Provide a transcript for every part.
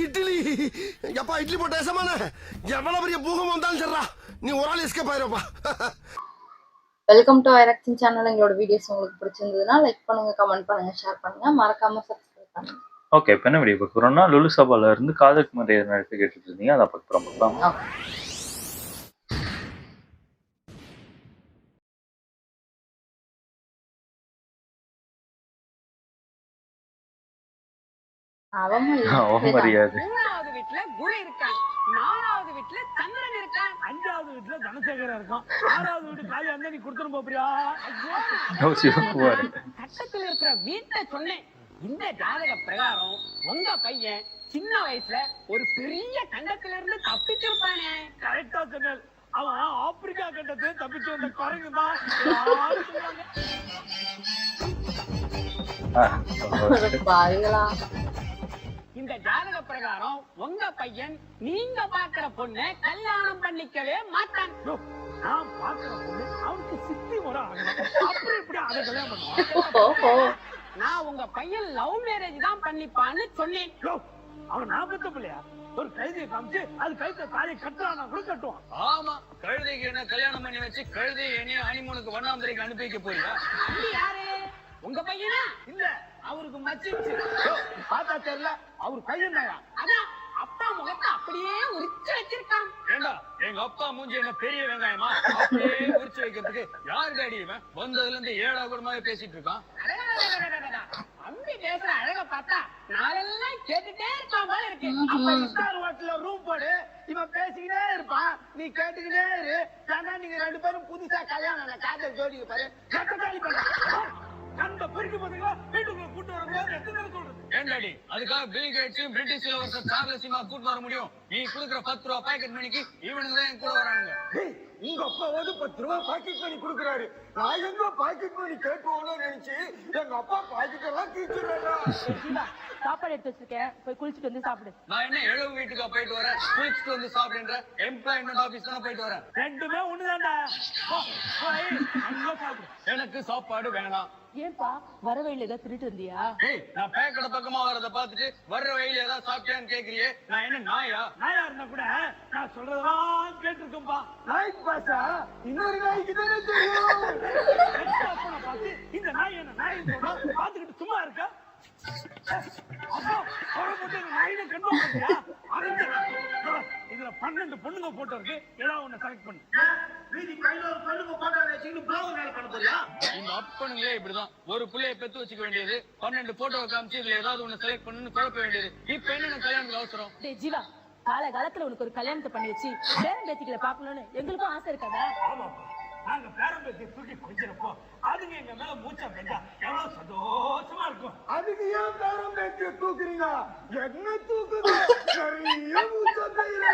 இட்லி எப்பா இட்லி போட்ட சமான எவ்வளவு பெரிய பூகம் வந்தாலும் சரிடா நீ ஒரு ஆள் எஸ்கேப் ஆயிருப்பா. வெல்கம் டு ஐரக்ஷன் சேனல். எங்களோட வீடியோஸ் உங்களுக்கு பிடிச்சிருந்ததுன்னா லைக் பண்ணுங்க, கமெண்ட் பண்ணுங்க, ஷேர் பண்ணுங்க, மறக்காம சப்ஸ்கிரைப் பண்ணுங்க. ஓகே, இப்போ என்ன வீடியோ பார்க்குறோம்னா லுலு சபால இருந்து காதலுக்கு மரியாதை நடிப்பு கேட்டுட்டு இருந்தீங்க, அதை பார்க்குறோம். அவமரியாதை. மூணாவது வீட்டுல குரு இருக்கான், நாலாவது வீட்டுல சந்திரன் இருக்கான், அஞ்சாவது வீட்டுல தனசேகரன் இருக்கான், ஆறாவது வீட்டு காலி அந்த நீ கொடுத்துரும் போறியா? சட்டத்துல இருக்கிற வீட்டை சொன்னேன். இந்த ஜாதக பிரகாரம் உங்க பையன் சின்ன வயசுல ஒரு பெரிய கண்டத்துல இருந்து தப்பிச்சிருப்பானே. கரெக்டா சொன்ன. அவன் ஆப்பிரிக்கா கண்டத்துல தப்பிச்சு வந்த குரங்கு தான். இந்த ஜாதக பிரகாரம் உங்க பையன் நீங்க பாக்குற பொண்ணை கல்யாணம் பண்ணிக்கவே மாட்டான். நான் பாக்குற பொண்ணு அவனுக்கு சித்தி முறை ஆகணும். அப்புறம் இப்படி அதை கல்யாணம் பண்ணுவான். நான் உங்க பையன் லவ் மேரேஜ் தான் பண்ணிப்பான்னு சொன்னேன். அவன் நாற்பத்த பிள்ளையா? ஒரு கழுதையை காமிச்சு அது கழுத்தை தாலி கட்டுறான் கூட கட்டுவான். ஆமா, கழுதைக்கு என்ன கல்யாணம் பண்ணி வச்சு கழுதை என்னைய ஹனிமூனுக்கு வண்ணாம்பரைக்கு அனுப்பி வைக்க போறியா? யாரு உங்க பையனா? இல்ல, அவருக்கு மச்சிச்சு பார்த்தா தெரியல. அவரு பையன் தான். அதான் அப்பா முகத்தை அப்படியே உரிச்சு வச்சிருக்கான். ஏண்டா எங்க அப்பா மூஞ்சி என்ன பெரிய வெங்காயமா அப்படியே உரிச்சு வைக்கிறதுக்கு? யாரு டாடி இவன்? வந்ததுல இருந்து ஏழா கூடமாவே பேசிட்டு இருக்கான். அம்பி பேசுற அழக பார்த்தா நாளெல்லாம் கேட்டுட்டே இருப்பான் போல இருக்கு. அப்ப ஸ்டார் ஹோட்டல்ல ரூம் போடு, இவன் பேசிக்கிட்டே இருப்பான், நீ கேட்டுக்கிட்டே இரு. ஆனா நீங்க ரெண்டு பேரும் புதுசா கல்யாணம் காதல் ஜோடிக்கு பாரு. கட்டக்காளி பண்ண கண்ட பொறுக்கி போதுங்களா வீட்டுக்குள்ள கூட்டு வரக்கூடாது எத்தனை சொல்றது? ஏண்டாடி அதுக்காக பில் கேட்ஸும் பிரிட்டிஷ் இளவரசர் சார்லஸுமா கூட்டு வர முடியும்? நீ கொடுக்குற 10 ரூபா பாக்கெட் மணிக்கு இவனுக்கு தான் கூட வரானுங்க. உங்க அப்பா வந்து 10 ரூபா பாக்கெட் மணி கொடுக்குறாரு. நான் எங்க பாக்கெட் மணி கேட்போம்னு நினைச்சு எங்க அப்பா பாக்கெட் எல்லாம் தீச்சுறாரா? சாப்பாடு எடுத்து வச்சிருக்கேன், போய் குளிச்சுட்டு வந்து சாப்பிடு. நான் என்ன எழுவு வீட்டுக்கா போயிட்டு வரேன், குளிச்சுட்டு வந்து சாப்பிடுன்ற? எம்ப்ளாய்மெண்ட் ஆபீஸ் தானே போயிட்டு வரேன். ரெண்டுமே ஒண்ணுதான்டா. எனக்கு சாப்பாடு வேணாம். ஏன்பா வர வழியில ஏதாவது திருட்டு வந்தியா? நான் பேக்கடை பக்கமா வரத பாத்துட்டு வர்ற வழியில ஏதாவது சாப்பிட்டேன்னு கேக்குறியே, நான் என்ன நாயா? நாயா இருந்தா கூட நான் சொல்றதெல்லாம் கேட்டிருக்கேன்பா. நாய்க்கு பாசா இன்னொரு நாய்க்கு தானே தெரியும். இந்த நாய் என்ன நாய் பாத்துக்கிட்டு சும்மா இருக்கா? இதுல 12 பொண்ணுங்க போட்டோ இருக்கு. ஏதாவது ஒண்ணு செலக்ட் பண்ணு. இந்த அப்பனுங்களே இப்படிதான். ஒரு பிள்ளைய பெத்து வச்சுக்க வேண்டியது, 12 போட்டோவை காமிச்சு இதுல ஏதாவது ஒண்ணு செலக்ட் பண்ணு குழப்ப வேண்டியது. இப்ப என்ன கல்யாணத்துக்கு அவசரம்? ஜீவா, காலகாலத்துல உனக்கு ஒரு கல்யாணத்தை பண்ணி வச்சு பேரன் பேத்திகளை பாக்கணும்னு எங்களுக்கும் ஆசை இருக்காதா? நாங்க பேரம் பேத்தி தூக்கி கொஞ்சிருப்போ அதுங்க எங்க மேல மூச்சா பெண்டா எவ்வளவு சந்தோஷமா இருக்கும். அதுக்கு ஏன் பேரம் பேத்தி தூக்குறீங்க? என்ன தூக்குது? நிறைய மூச்சா பெய்யுது.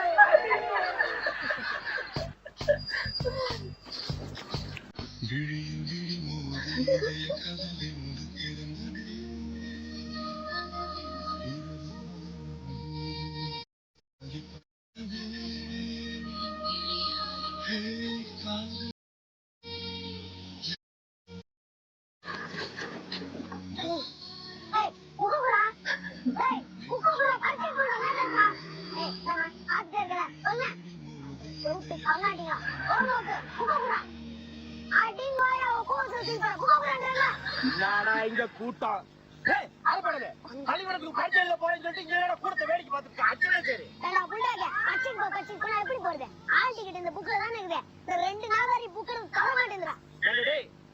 இங்க கூட்டம் பள்ளிக்கூடத்துக்கு பரிச்சையில போறேன்னு சொல்லிட்டு இங்க கூட்டத்தை வேடிக்கை பார்த்துட்டு அச்சனே சரி. எப்படி போறது? ஆள்கிட்ட இந்த புக்ல தானே இருக்குது. இந்த 2 நாள் வரை புக் தர மாட்டேங்கிறா.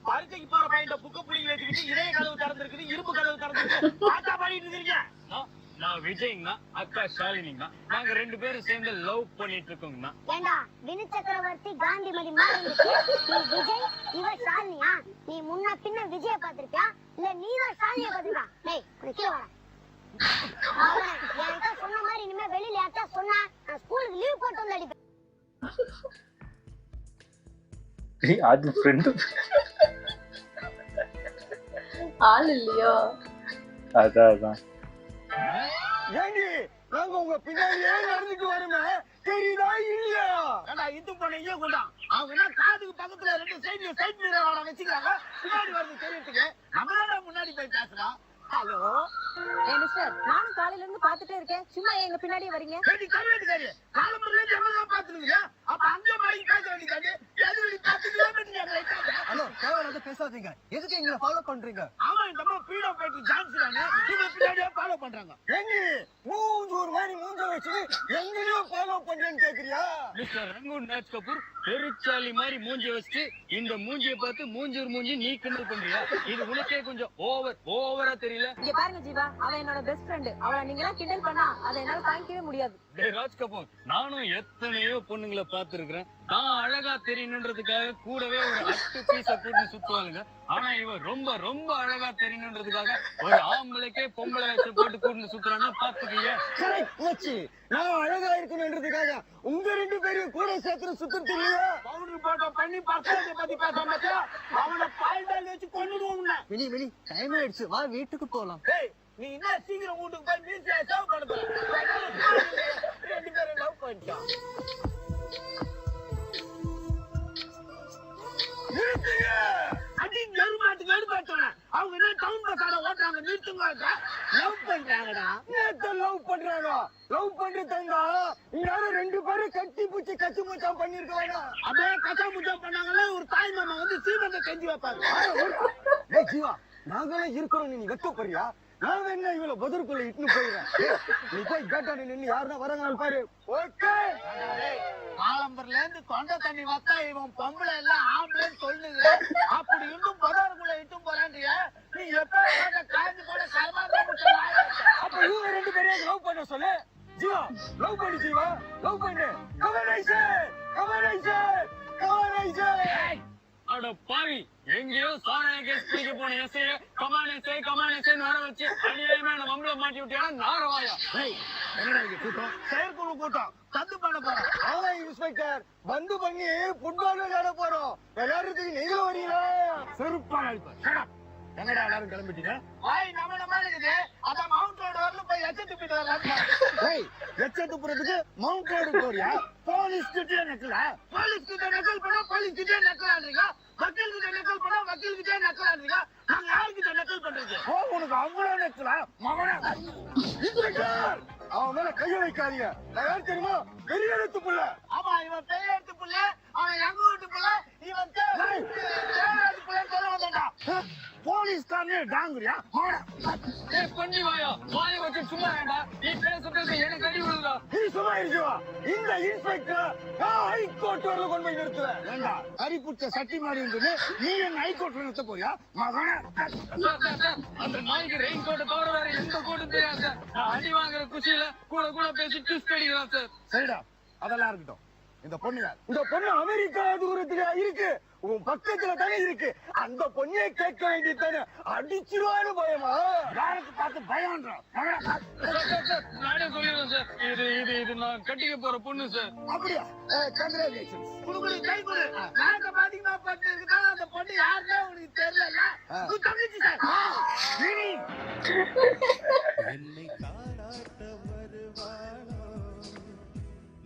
பரிச்சைக்கு போற பையன் புக்க புடிங்கி வச்சுக்கிட்டு இதே கதவு திறந்திருக்குது, இரும்பு கதவு திறந்திருக்கு. பாத்தா பண்ணிட்டு இருக்கீங்க. நான் விஜய்ங்கண்ணா, அக்கா ஷாலினிங்கண்ணா. நாங்க 2 பேரும் சேர்ந்து லவ் பண்ணிட்டு இருக்கோங்கண்ணா. ஏண்டா வினு சக்கரவர்த்தி காந்திமதி மாதிரி இருக்கு. நீ விஜய், இவ ஷாலினியா? நீ முன்ன பின்ன விஜய பாத்திருக்கியா இல்ல நீதான் ஷாலினிய பாத்திருக்கா? டேய் கீழே வாடா. என்கிட்ட சொன்ன மாதிரி இனிமே வெளியில யார்ட்டா சொன்னா நான் ஸ்கூலுக்கு லீவ் போட்டு வந்து அடிப்பேன். அது ஃப்ரெண்ட் ஆள் இல்லையோ? அதான் ஏண்டி நாங்க உங்க பின்னாடியே நடந்துட்டு வருமே, தெரியுதா இல்லையா? இது பண்ண கொண்டா அவங்க என்ன காதுக்கு பக்கத்துல 2 சைட்ல சைட் மிரர் வச்சுக்கிறாங்க. பின்னாடி வருது தெரியறதுக்கு நம்ம தான் முன்னாடி போய் பேசலாம். ஹலோ, என்ன மிஸ்டர், நானும் காலையில இருந்து பாத்துட்டே இருக்கேன், சும்மா எங்க பின்னாடியே வரீங்க. ஏடி கருவேட்டுக்காரி, காலம்பரல இருந்து எங்கதான் பாத்துறீங்க? அப்ப அங்க மாதிரி பேச வேண்டியதானே? எதுக்கு 10 கிலோமீட்டர் எங்களை இட்டாங்க? ஹலோ, தேவையில்லாத பேசாதீங்க. எதுக்கு எங்களை ஃபாலோ பண்றீங்க? ஆமா, இந்த அம்மா பீடோ பேட்டி ஜான்சி தானே, இவங்க பின்னாடியே ஃபாலோ பண்றாங்க. எங்க மூஞ்சூர் மாதிரி மூஞ்ச வச்சு எங்களையும் ஃபாலோ பண்றேன்னு கேக்குறியா? மிஸ்டர் ரங்கூன் ராஜ் கபூர் பெருச்சாலி மாதிரி மூஞ்சி வச்சுட்டு இந்த மூஞ்சியை பார்த்து மூஞ்சூர் மூஞ்சி நீ கிண்டல் பண்றியா? இது உனக்கே கொஞ்சம் ஓவரா தெரியல? இங்க பாருங்க ஜீவா, அவ என்னோட பெஸ்ட் ஃப்ரெண்ட். அவளை நீங்க கிண்டல் பண்ணா அதை என்னால தாங்கிக்கவே முடியாது. ராஜ் கபூர், நானும் எத்தனையோ பொண்ணுங்களை பார்த்திருக்கிறேன். நான் அழகா தெரியணுன்றதுக்காக கூடவே ஒரு 8 பீஸ கூட்டி சுத்துவாளுங்க. ஆனா இவ ரொம்ப அழகா தெரியணுன்றதுக்காக ஒரு ஆம்பளைக்கே பொம்பளை வச்சு போட்டு கூட்டு சுத்துறான்னா பாத்துக்கீங்க. நான் அழகா இருக்கணும்ன்றதுக்காக உங்க 2 பேரையும் கூட சேர்த்து சுத்தம் தெரியல. பவுடர் போட்டோ பண்ணி பர்சனத்தை பத்தி பேசாம அவனை பாய்டால் வச்சு கொண்டுடுவோம். மினி டைம் ஆயிடுச்சு, வா வீட்டுக்கு போலாம். நீ என்ன சீக்கிரம் வீட்டுக்கு போய் மீசியா சேவ் பண்ண போற? 2 பேரும் லவ் பண்ணிட்டோம். அடி நெருமாட்டுக்கு எடுப்பாட்டோம். அவங்க என்ன டவுன் பஸ்ஸார ஓட்டுறாங்க, நிறுத்துங்க. லவ் பண்றாங்கடா. லவ் பண்றாங்க. லவ் பண்றதாங்க யாரும் 2 பேரும் கட்டி பூச்சி கச்சி மூச்சாம் பண்ணிருக்க வேணாம். அப்படியே கச்சா முச்சா பண்ணாங்கல்ல, ஒரு தாய் மாமா வந்து சீமந்த செஞ்சு வைப்பாரு. டேய் ஜீவா, நாங்களே இருக்கிறோம், நீ வெக்கப்படுறியா? நான் என்ன இவ்வளவு பதிர்க்குள்ள இட்டுன்னு போயிடுறேன். நீ போய் கேட்டானு நின்னு யாருன்னா வரங்க பாரு. ஓகே, ஆலம்பர்ல இருந்து தொண்டை தண்ணி வத்தா இவன் பொம்பளை எல்லாம் ஆம்பளைன்னு சொல்லுங்க. அப்படி இன்னும் பதாருக்குள்ள இட்டு போறான்றிய நீ எப்ப காஞ்சி போட கர்மாந்திர அப்ப இவங்க 2 பேரையும் லவ் பண்ண சொல்லு. ஜீவா, லவ் பண்ணு ஜீவா, லவ் பண்ணு. கமனைசே அட பாவி, எங்கேயோ சாராய கேஸ் பிடிக்க போன எஸ்ஐய கமானேசே வர வச்சு அநியாயமா என்ன மம்பள மாட்டி விட்டியா நாரவாயா? என்னடா இங்க கூட்டம்? செயற்குழு கூட்டம் தந்து பண்ண போறோம். ஆனா இன்ஸ்பெக்டர் வந்து பண்ணி ஃபுட்பால் விளையாட போறோம். விளையாடுறதுக்கு நீங்களும் வரீங்களா? செருப்பான அடிப்பேன். எங்கடா எல்லாரும் கிளம்பிட்டீங்க? நம்ம இருக்குது. அதான் மவுண்ட் ரோடு வரலும் போய் எச்ச துப்பிட்டு வரலாம். எச்ச துப்புறதுக்கு மவுண்ட் ரோடு போறியா? போலீஸ் கிட்டே நக்கலா? போலீஸ் கிட்ட நக்கல் பண்ணா போலீஸ் கிட்டே நக்கலான்றீங்க. வக்கீல் கிட்ட நக்கல் பண்ணா வக்கீல் கிட்டே நக்கலான்றீங்க. நாங்க யாருக்கிட்ட நக்கல் பண்றது? உனக்கு அவ்வளவு நக்கலா? மகனே இன்ஸ்பெக்டர், அவன் மேல கைய வைக்காதீங்க. நான் யார் தெரியுமா? பெரிய எழுத்து புள்ள. ஆமா, இவன் பெரிய எடுத்து புள்ள, அவன் எங்க வீட்டு புள்ள, இவன் தேவையாட்டு புள்ளன்னு சொல்ல வந்தா. போலீஸ் தானே டாங்குறியா? பண்ணி வாய வச்சு சும்மா வேண்டா. நீ பேசுறது எனக்கு அடி விழுதா? நீ சும்மா இருச்சுவா. இந்த இன்ஸ்பெக்டர் ஹைகோர்ட் வரல கொண்டு போய் நிறுத்துவேன். ஏண்டா அரிப்புச்ச சட்டி மாதிரி இருந்தது, நீ என்ன ஹைகோர்ட்ல நிறுத்த போறியா? மகன அந்த நாய்க்கு ரெயின் கோட்டை தவிர வேற எந்த கோட்டும் தெரியாது சார். நான் அடி வாங்குற குஷியில கூட பேசி ட்விஸ்ட் அடிக்கிறான் சார். சரிடா, அதெல்லாம் இருக்கட்டும். இந்த பொண்ணு அமெரிக்கா தூரத்துல இருக்கு, உன் பக்கத்துல தானே இருக்கு. அந்த பொண்ணே கேட்க வேண்டியது தானே. அடிச்சிருவான்னு பயமா? யாருக்கு பார்த்து பயம்ன்றான். நானே சொல்லிடுறேன் சார், இது நான் கட்டிக்க போற பொண்ணு சார். அப்படியா? கங்க்ராச்சுலேஷன்ஸ். குடுகுடி கை கொடு. நாங்க பாத்தீங்கன்னா பார்த்துக்கிட்டா அந்த பொண்ணு யாருன்னே உனக்கு தெரியல. நீ தங்கச்சி சார். என்னை தாராட்ட வருவாளோ,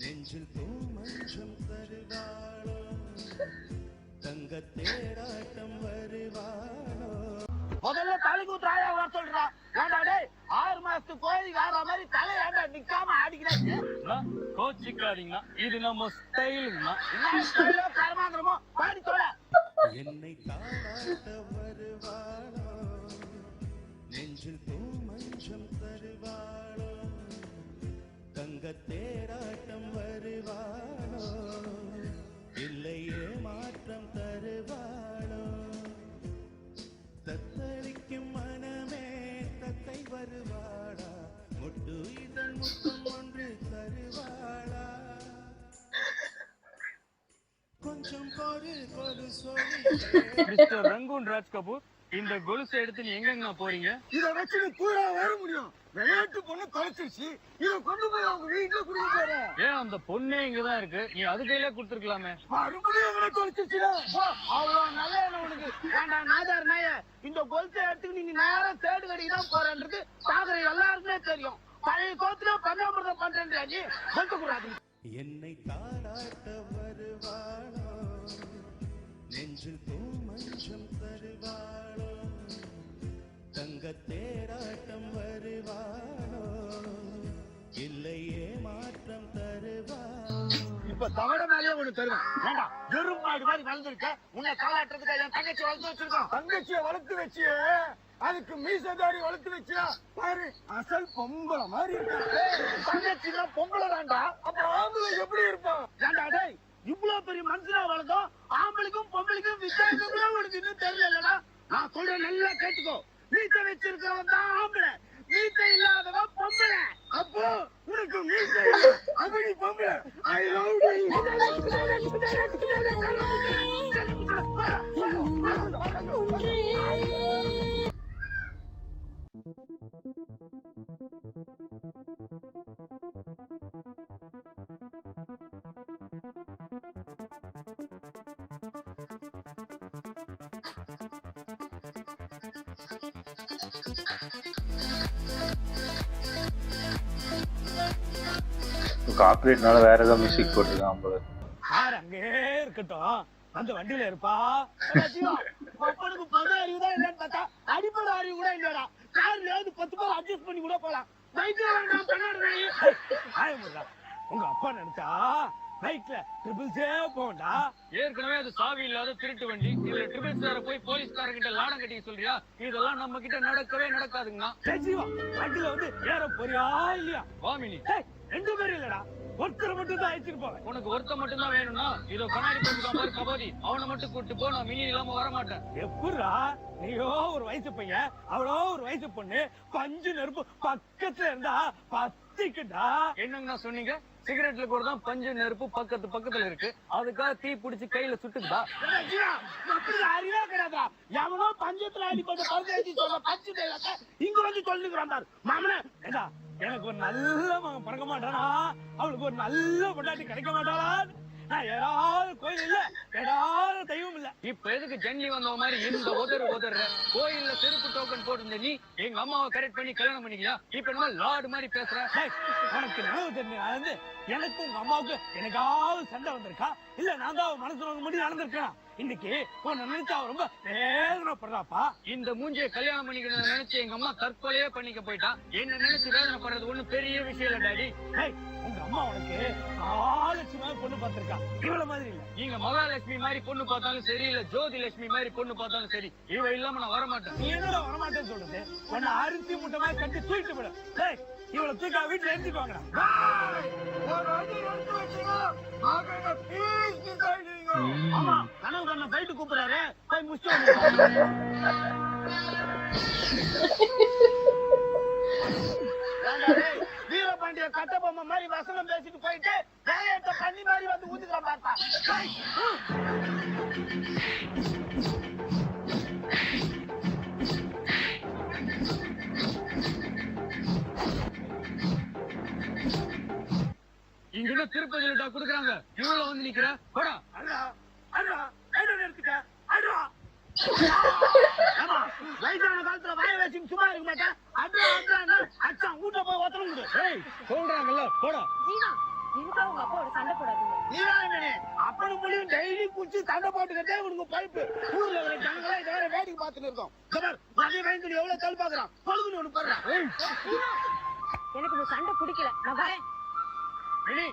நெஞ்சில் பூமஞ்சம் தருவாளோ, தங்க தேராட்டம் வருவாளோ. முதல்ல தலைக்கு தாயா வர சொல்றா. ஏண்டா டேய், 6 மாசத்து கோழிக்கு ஆடுற மாதிரி தலை ஏண்டா நிக்காம ஆடிக்கிறாங்க? கோச்சிக்காதீங்கன்னா இது நம்ம ஸ்டைலுங்கண்ணா. என்ன ஸ்டைலோ கர்மாந்திரமோ பாடி சொல்ல. என்னை தாராட்ட வருவாளோ, நெஞ்சில் பூமஞ்சம் தருவாளோ, தங்க தேராட்டம் வருவாளோ, இல்லையே மாற்றம் தருவாளோ, தத்தளிக்கும் மனமே தத்தை வருவாளா, முட்டு இதழ் முத்தம் ஒன்று தருவாளா, கொஞ்சம் பொறு சொல்லி. மிஸ்டர் ரங்கூன் ராஜ் கபூர், இந்த கொலுசை எடுத்து நீ எங்க போறீங்க? இத வச்சு நீ கூட வர முடியும். விளையாட்டு பொண்ணு தொலைச்சிருச்சு. இத கொண்டு போய் அவங்க வீட்டுல கொடுக்க போறேன். ஏன் அந்த பொண்ணே இங்கதான் இருக்கு, நீ அது கையில கொடுத்துருக்கலாமே. மறுபடியும் எங்களை தொலைச்சிருச்சுடா. அவ்வளவு நல்ல எண்ணம் உனக்கு. ஏண்டா நாதார் நாய, இந்த கொலுசை எடுத்துக்கு நீங்க நேரா தேடு கடைக்கு தான் போறன்றது பாக்குற எல்லாருக்குமே தெரியும். பழைய கோத்துல பஞ்சாமிரதம் பண்றேன் நீ சொல்ல கூடாது. என்னை தாராட்ட வருவாளோ, நெஞ்சில் பூமஞ்சம் தருவாளோ, தங்க தேராட்டம் வருவாளோ, வரம் தருவா இப்ப தவட மேலே ஒண்ணு தருவேன். வேண்டாம், எறும்பு மாடு மாதிரி வளர்ந்துருக்க. உன்னை காலாட்டுறதுக்கு என் தங்கச்சி வளர்த்து வச்சிருக்கோம். தங்கச்சியை வளர்த்து வச்சியே, அதுக்கு மீசதாடி வளர்த்து வச்சியா பாரு, அசல் பொம்பளை மாதிரி இருக்க. தங்கச்சி தான் பொம்பளை தான்டா, அப்புறம் ஆம்பளை எப்படி இருப்பான்? ஏண்டா டேய், இவ்வளவு பெரிய மனுஷனா வளர்ந்தோம், ஆம்பளைக்கும் பொம்பளைக்கும் வித்தியாசம் உனக்கு இன்னும் தெரியலடா. நான் சொல்றேன், நல்லா கேட்டுக்கோ. மீச வச்சிருக்கிறவன் தான் ஆம்பளை, மீச இல்லாதவன் பொம்பளை. அப்போ உனக்கு மீச அப்படி பொம்பளை. ஐ லவ் கார்பரேட்னால வேற ஏதாவது மியூசிக் போட்டிருக்கான் போல. யார் அங்கே இருக்கட்டும், அந்த வண்டியில இருப்பா. அப்பனுக்கு பொது அறிவு தான் இல்லன்னு பார்த்தா அடிப்படை அறிவு கூட இல்லடா. கார்லயாவது 10 பேர் அட்ஜஸ்ட் பண்ணி கூட போலாம். பைக்ல வேண்டாம், கண்ணாடி. உங்க அப்பா நினைச்சா பைக்ல ட்ரிபிள்ஸே போண்டா. ஏற்கனவே அது சாவி இல்லாத திருட்டு வண்டி, இதுல ட்ரிபிள்ஸ் வேற போய் போலீஸ்கார கிட்ட லாடம் கட்டிக்க சொல்றியா? இதெல்லாம் நம்ம கிட்ட நடக்கவே நடக்காதுங்கண்ணா. வண்டியில வந்து ஏற போறியா இல்லையா? வா மினி. 2 பேரும் இல்லடா, ஒருத்தர் மட்டும் தான் அழைச்சிட்டு போவேன். உனக்கு ஒருத்த மட்டும் தான் வேணும்னா இதோ கண்ணாடி போட்டுக்காம பாரு கபோதி, அவனை மட்டும் கூட்டு போ. நான் மினி இல்லாம வர மாட்டேன். எப்படா, நீயோ ஒரு வயசு பையன், அவளோ ஒரு வயசு பொண்ணு, பஞ்சு நெருப்பு பக்கத்துல இருந்தா பத்திக்குதா. என்னங்கண்ணா சொன்னீங்க? சிகரெட்ல கூட தான் பஞ்சு நெருப்பு பக்கத்துல இருக்கு, அதுக்காக தீ பிடிச்சி கையில சுட்டுக்குதா? அறிவே கிடையாதா? எவனோ பஞ்சத்துல அடிப்பட்ட பருத்தி சொல்ல பஞ்சு இங்க வந்து சொல்லுங்கிறான் பாரு மாமனே. ஏண்டா, எனக்கு ஒரு நல்ல மகன் பிறக்க மாட்டானா, அவளுக்கு ஒரு நல்ல பொண்டாட்டி கிடைக்க மாட்டாளா? நான் ஏதாவது கோயில் இல்ல, ஏதாவது தெய்வம் இல்ல. இப்ப எதுக்கு ஜென்லி வந்த மாதிரி இந்த உதற கோயில்ல செருப்பு டோக்கன் போட்டிருந்த நீ எங்க அம்மாவை கரெக்ட் பண்ணி கல்யாணம் பண்ணிக்கலையா? இப்ப நம்ம லார்டு மாதிரி பேசுற. உனக்கு நினைவு தெரிஞ்சு எனக்கு உங்க அம்மாவுக்கு எனக்காவது சண்டை வந்திருக்கா? இல்ல நான் தான் மனசுல முடி நடந்திருக்கேன். இன்னைக்கு உன்னை நினைச்சா ரொம்ப வேதனைப்படுறாப்பா. இந்த மூஞ்சியை கல்யாணம் பண்ணிக்கணும்னு நினைச்சு எங்க அம்மா தற்கொலையே பண்ணிக்க போயிட்டா. என்ன நினைச்சு வேதனைப்படுறது ஒண்ணும் பெரிய விஷயம் இல்ல டாடி. உங்க அம்மா உனக்கு மகாலட்சுமி மாதிரி பொண்ணு பார்த்திருக்கா, இவ்வளவு மாதிரி இல்ல. நீங்க மகாலட்சுமி மாதிரி பொண்ணு பார்த்தாலும் சரி, இல்ல ஜோதி லட்சுமி மாதிரி பொண்ணு பார்த்தாலும் சரி, இவ இல்லாம நான் வரமாட்டேன். நீ என்னடா வரமாட்டேன்னு சொல்றது? உன்னை அரிசி முட்டை மாதிரி கட்டி தூக்கிட்டு விட. இவ்வளவு தூக்கா வீட்டுல எடுத்துக்கோங்க. ஆமா, கனவு கண்ண போயிட்டு கூப்பிடுறாரு, போய் முடிச்சு வீரபாண்டிய கட்டபொம்மை மாதிரி வசனம் பேசிட்டு போயிட்டு வேலையத்த பண்ணி மாதிரி வந்து ஊத்துக்கிற பார்த்தா. இங்க திருப்பதியில குடுக்குறாங்க, இவ்வளவு வந்து நிக்கிற போடா. வயசான காலத்துல வாய வச்சு சும்மா இருக்க மாட்டேன். அச்சா வீட்டுல போய் ஒத்தனம் சொல்றாங்கல்ல போடா. உங்க அப்பாவோட சண்டை போடாதீங்க. அப்படி முடியும் டெய்லி குடிச்சு சண்டை போட்டுக்கிட்டே உனக்கு பைப்பு. ஊர்ல வர ஜனங்களா இதை வேற வேடிக்கை பார்த்துட்டு இருக்கோம். அதே பயந்து எவ்வளவு தல் பாக்குறான் பொழுதுன்னு ஒண்ணு பாடுறான். எனக்கு இந்த சண்டை பிடிக்கல, நான் வரேன். மினி,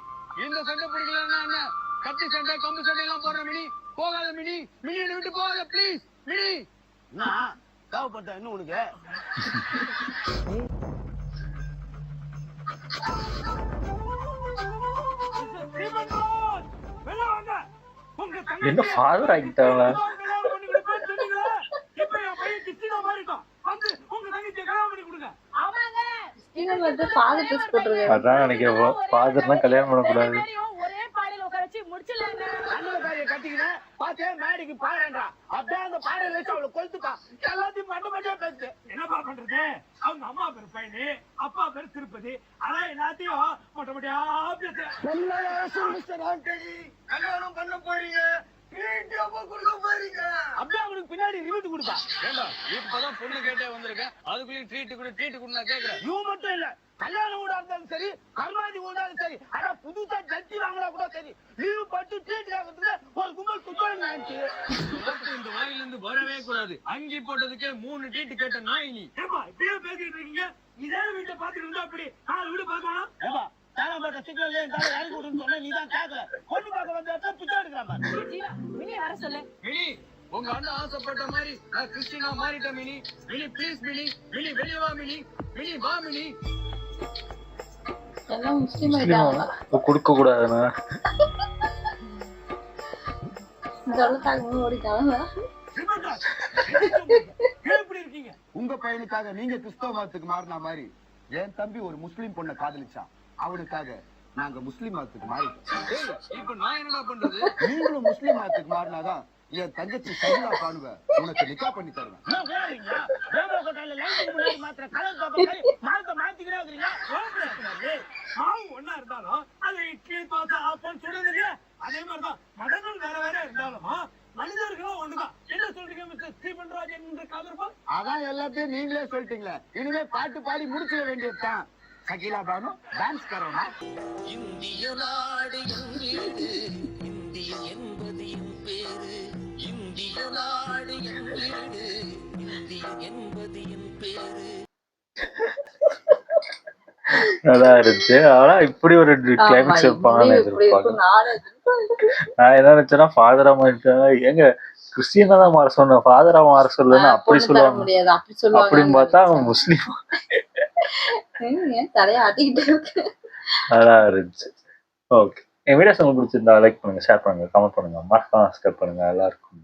இந்த சண்டை பிடிக்கலன்னா என்ன? கத்தி சண்டை கம்பு சண்டை எல்லாம் போடுற மினி. போகாத மினி, மினி விட்டு போகாத ப்ளீஸ் மினி. நான் தேவைப்பட்ட இன்னும் உனக்கு என்ன ஃபாதர் ஆகிட்டாங்க? அதான் நினைக்கிறேன், ஃபாதர்னா கல்யாணம் பண்ணக்கூடாது. ஒரே பாடையில உட்காரச்சு முடிச்சிடலாங்க. கட்டிக்கினேன் பாத்தே மேடிக்கு பாடுறா, அப்படியே அந்த பாடையில வச்சு அவளை கொளுத்துட்டா. எல்லாத்தையும் மட்டும் மட்டும் பேசு. என்னப்பா பண்றது? அவங்க அம்மா பேரு பழனி, அப்பா பேரு திருப்பதி, அதான் எல்லாத்தையும் மொட்டை மொட்டையா பேச. கல்யாணம் பண்ண போறீங்க, அப்படியே அவனுக்கு பின்னாடி ரிமோட் கொடுப்பா. இப்பதான் பொண்ணு கேட்டே வந்திருக்கேன், அதுக்குள்ளயும் ட்ரீட் கொடு நான் கேக்குறேன். இவன் மட்டும் இல்ல, கல்யாணம் கூட இருந்தாலும் சரி, கர்மாதி இருந்தாலும் சரி, ஆனா புதுசா ஜட்ஜி வாங்கினா கூட சரி, லீவு பட்டு ட்ரீட் ஆகிறதுல ஒரு கும்பல் கும்பல் ஆயிடுச்சு. இந்த வாயில இருந்து வரவே கூடாது. அங்கி போட்டதுக்கே 3 ட்ரீட் கேட்ட நாய் நீ. ஏப்பா இப்படியே பேசிட்டு இருக்கீங்க? இதே வீட்டை பாத்துட்டு இருந்தா அப்படி 4 வீடு பார்க்கணும். ஏப்பா தானா போட்ட சிக்னல் இறங்கி விடுன்னு சொன்ன நீ தான் கேட்கல. பொண்ணு பார்க்க வந்த இடத்துல பிச்சை எடுக்கிறான் பாரு. ஜீவா மினி வர சொல்லு. மினி உங்க அண்ணன் ஆசைப்பட்ட மாதிரி நான் கிறிஸ்டினா மாறிட்டேன் mini. Mini please mini. Mini வெளியே வா மினி. மினி வா மினி. எல்லாம் முஸ்லீம் ஆயிட்டாங்களா? கொடுக்க கூடாதுன்னா ஜலத்தாங்க ஓடிட்டாங்களா? எப்படி இருக்கீங்க? உங்க பையனுக்காக நீங்க கிறிஸ்தவ மதத்துக்கு மாறின மாதிரி என் தம்பி ஒரு முஸ்லீம் பொண்ணை காதலிச்சான். அவனுக்காக நாங்க முஸ்லீம் மதத்துக்கு மாறிட்டோம். இப்ப நான் என்னடா பண்றது? நீங்களும் முஸ்லீம் மதத்துக்கு மாறினாதான் என் தங்கச்சி சகிலா பானுவ உனக்கு நிக்கா பண்ணி தருவேன். ஒன்னா இருந்தாலும் அது இட்லி தோசை ஆப்பம் சுடுறது இல்லையா? அதே மாதிரிதான் மதங்கள் வேற வேற இருந்தாலும் மனிதர்களும் ஒண்ணுதான். என்ன சொல்றீங்க மிஸ்டர் ஸ்டீபன் ராஜன் என்று கதர்பா? அதான் எல்லாத்தையும் நீங்களே சொல்லிட்டீங்களே. இனிமே பாட்டு பாடி முடிச்சிட வேண்டியதுதான். சகிலா பானு டான்ஸ் கரோனா. இந்திய நாடு என் வீடு, இந்திய என்பது என் பேரு. இந்திய நாடு என் வீடு, இந்திய என்பது என் பேரு. நல்லா இருந்துச்சு. ஆனா இப்படி ஒரு கிளைமேக்ஸ் இருப்பாங்கன்னு எதிர்பார்க்கணும். நான் என்ன நினைச்சேன்னா ஃபாதரா மாறிட்டாங்க. எங்க கிறிஸ்டியனா தான் மாற சொன்ன, ஃபாதரா மாற சொல்லுன்னு அப்படி சொல்லுவாங்க. அப்படின்னு பார்த்தா அவன் முஸ்லீம். தலைய ஆட்டிக்கிட்டு இருக்கு. நல்லா இருந்துச்சு. ஓகே, என் வீடியோஸ் உங்களுக்கு பிடிச்சிருந்தா லைக் பண்ணுங்க, ஷேர் பண்ணுங்க, கமெண்ட் பண்ணுங்க, மறக்காம சப்ஸ்கிரைப் பண்ணுங்க. எல்லாருக்கும்